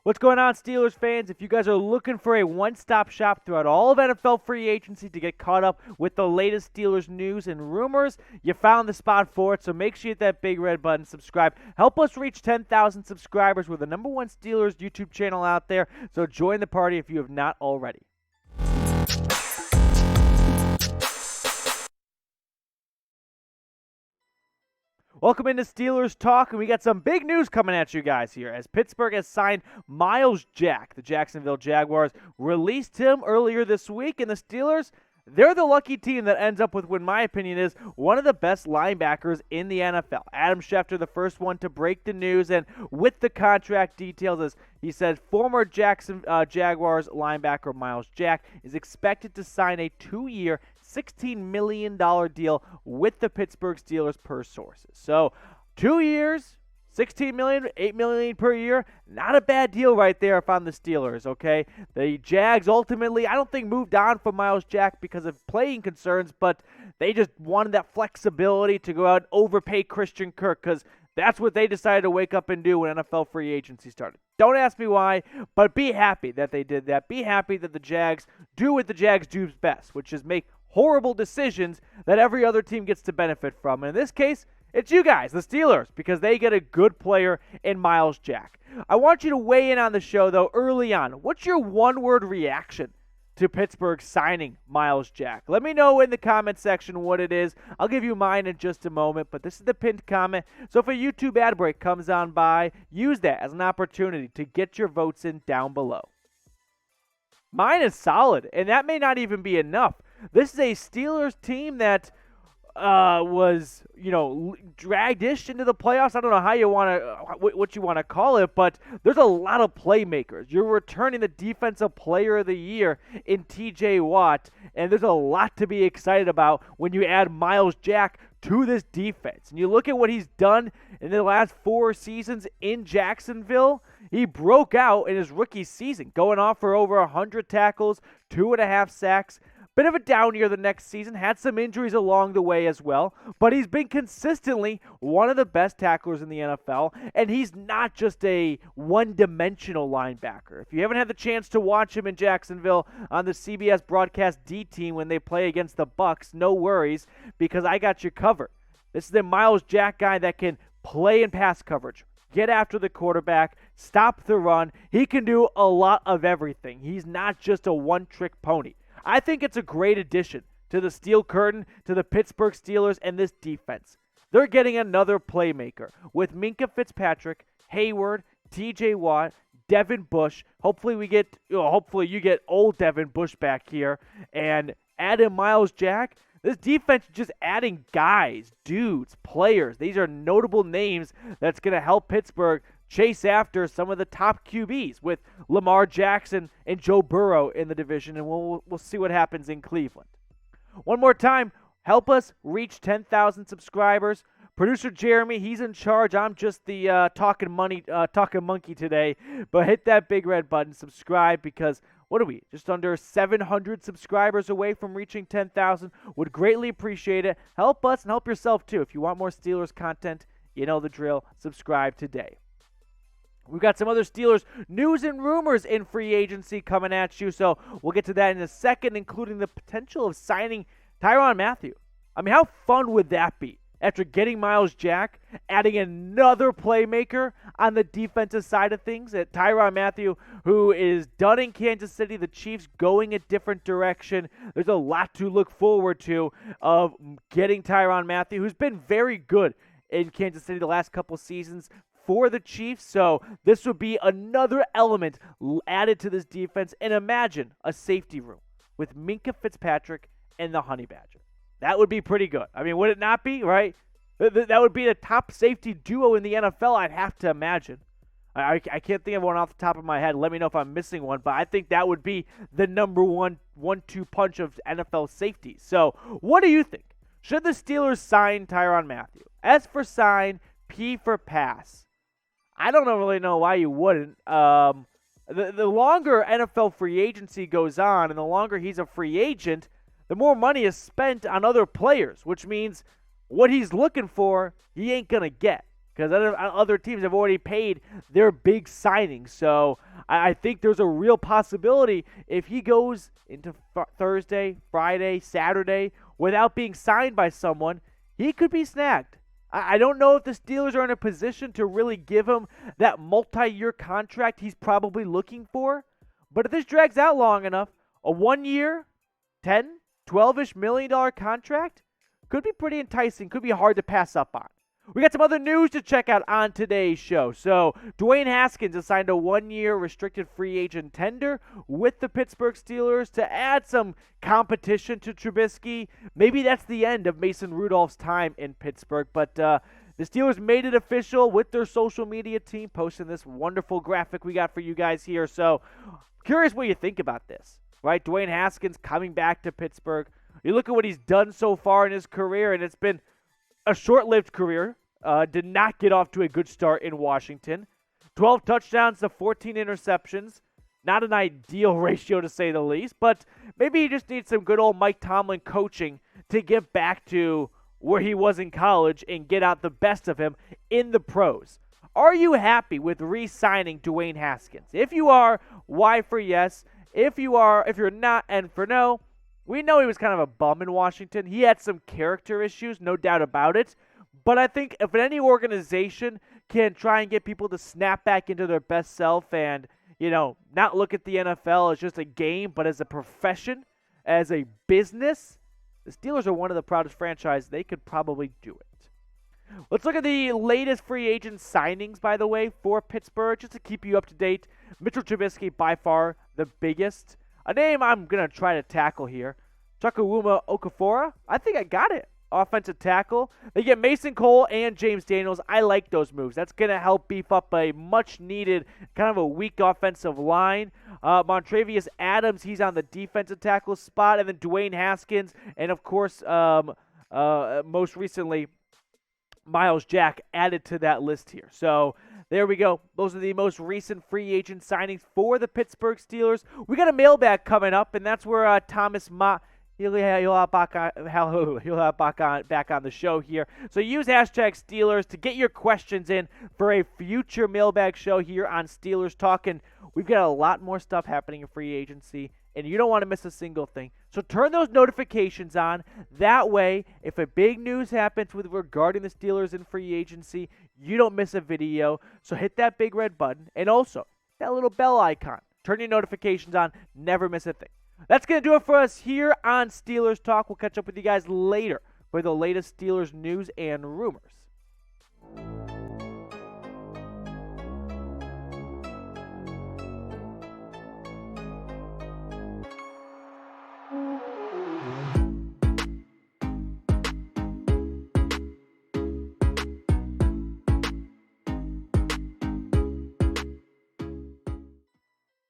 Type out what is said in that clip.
What's going on, Steelers fans? If you guys are looking for a one-stop shop throughout all of NFL free agency to get caught up with the latest Steelers news and rumors, you found the spot for it, so make sure you hit that big red button, subscribe. Help us reach 10,000 subscribers. We're the #1 Steelers YouTube channel out there, so join the party if you have not already. Welcome into Steelers Talk, and we got some big news coming at you guys here as Pittsburgh has signed Myles Jack. The Jacksonville Jaguars released him earlier this week, and the Steelers, they're the lucky team that ends up with what, in my opinion, is one of the best linebackers in the NFL. Adam Schefter, the first one to break the news, and with the contract details, as he said, former Jaguars linebacker Myles Jack is expected to sign a 2-year, $16 million deal with the Pittsburgh Steelers per sources. So 2 years, $16 million, $8 million per year, not a bad deal right there if I'm the Steelers, okay? The Jags ultimately, I don't think, moved on from Myles Jack because of playing concerns, but they just wanted that flexibility to go out and overpay Christian Kirk because that's what they decided to wake up and do when NFL free agency started. Don't ask me why, but be happy that they did that. Be happy that the Jags do what the Jags do best, which is make horrible decisions that every other team gets to benefit from. And in this case, it's you guys, the Steelers, because they get a good player in Myles Jack. I want you to weigh in on the show, though, early on. What's your one-word reaction to Pittsburgh signing Myles Jack? Let me know in the comment section what it is. I'll give you mine in just a moment, but this is the pinned comment. So if a YouTube ad break comes on by, use that as an opportunity to get your votes in down below. Mine is solid, and that may not even be enough. This is a Steelers team that was, dragged-ish into the playoffs. I don't know how you want to, what you want to call it, but there's a lot of playmakers. You're returning the Defensive Player of the Year in T.J. Watt, and there's a lot to be excited about when you add Myles Jack to this defense. And you look at what he's done in the last 4 seasons in Jacksonville. He broke out in his rookie season, going off for over 100 tackles, 2.5 sacks. Bit of a down year the next season, had some injuries along the way as well, but he's been consistently one of the best tacklers in the NFL, and he's not just a one-dimensional linebacker. If you haven't had the chance to watch him in Jacksonville on the CBS broadcast D team when they play against the Bucks, no worries, because I got you covered. This is a Myles Jack guy that can play in pass coverage, get after the quarterback, stop the run. He can do a lot of everything. He's not just a one-trick pony. I think it's a great addition to the Steel Curtain, to the Pittsburgh Steelers, and this defense. They're getting another playmaker with Minkah Fitzpatrick, Hayward, T.J. Watt, Devin Bush. Hopefully you get old Devin Bush back here, and add in Myles Jack. This defense is just adding guys, dudes, players. These are notable names that's going to help Pittsburgh chase after some of the top QBs with Lamar Jackson and Joe Burrow in the division, and we'll see what happens in Cleveland. One more time, help us reach 10,000 subscribers. Producer Jeremy, he's in charge. I'm just the talking monkey today. But hit that big red button, subscribe, because what are we? Just under 700 subscribers away from reaching 10,000. Would greatly appreciate it. Help us and help yourself too. If you want more Steelers content, you know the drill. Subscribe today. We've got some other Steelers news and rumors in free agency coming at you, so we'll get to that in a second, including the potential of signing Tyrann Mathieu. I mean, how fun would that be? After getting Myles Jack, adding another playmaker on the defensive side of things, at Tyrann Mathieu, who is done in Kansas City, the Chiefs going a different direction. There's a lot to look forward to of getting Tyrann Mathieu, who's been very good in Kansas City the last couple seasons for the Chiefs, so this would be another element added to this defense. And imagine a safety room with Minkah Fitzpatrick and the Honey Badger. That would be pretty good. I mean, would it not be, right? That would be the top safety duo in the NFL, I'd have to imagine. I can't think of one off the top of my head. Let me know if I'm missing one, but I think that would be the number 1-2 punch of NFL safeties. So what do you think? Should the Steelers sign Tyrann Mathieu? S for sign, P for pass. I don't really know why you wouldn't. The longer NFL free agency goes on and the longer he's a free agent, the more money is spent on other players, which means what he's looking for, he ain't going to get. because other teams have already paid their big signings. So I think there's a real possibility if he goes into Thursday, Friday, Saturday without being signed by someone, he could be snagged. I don't know if the Steelers are in a position to really give him that multi-year contract he's probably looking for. But if this drags out long enough, a 1 year, 10, 12-ish $million contract could be pretty enticing, could be hard to pass up on. We got some other news to check out on today's show. So, Dwayne Haskins has signed a 1-year restricted free agent tender with the Pittsburgh Steelers to add some competition to Trubisky. Maybe that's the end of Mason Rudolph's time in Pittsburgh, but the Steelers made it official with their social media team, posting this wonderful graphic we got for you guys here. So, curious what you think about this, right? Dwayne Haskins coming back to Pittsburgh. You look at what he's done so far in his career, and it's been a short-lived career. Did not get off to a good start in Washington. 12 touchdowns to 14 interceptions. Not an ideal ratio to say the least, but maybe he just needs some good old Mike Tomlin coaching to get back to where he was in college and get out the best of him in the pros. Are you happy with re-signing Dwayne Haskins? If you are, Y for yes. If you're not, N for no. We know he was kind of a bum in Washington. He had some character issues, no doubt about it. But I think if any organization can try and get people to snap back into their best self and, not look at the NFL as just a game, but as a profession, as a business, the Steelers are one of the proudest franchises. They could probably do it. Let's look at the latest free agent signings, by the way, for Pittsburgh, just to keep you up to date. Mitchell Trubisky, by far the biggest. A name I'm going to try to tackle here. Chukwuma Okafor. I think I got it. Offensive tackle. They get Mason Cole and James Daniels. I like those moves. That's going to help beef up a much-needed, kind of a weak offensive line. Montravius Adams, he's on the defensive tackle spot. And then Dwayne Haskins. And, of course, most recently, Myles Jack added to that list here. So there we go. Those are the most recent free agent signings for the Pittsburgh Steelers. We got a mailbag coming up, and that's where Thomas Ma... He'll have back on the show here. So use hashtag Steelers to get your questions in for a future mailbag show here on Steelers Talk. And we've got a lot more stuff happening in free agency, and you don't want to miss a single thing. So turn those notifications on. That way, if a big news happens regarding the Steelers in free agency, you don't miss a video. So hit that big red button, and also that little bell icon. Turn your notifications on. Never miss a thing. That's going to do it for us here on Steelers Talk. We'll catch up with you guys later for the latest Steelers news and rumors.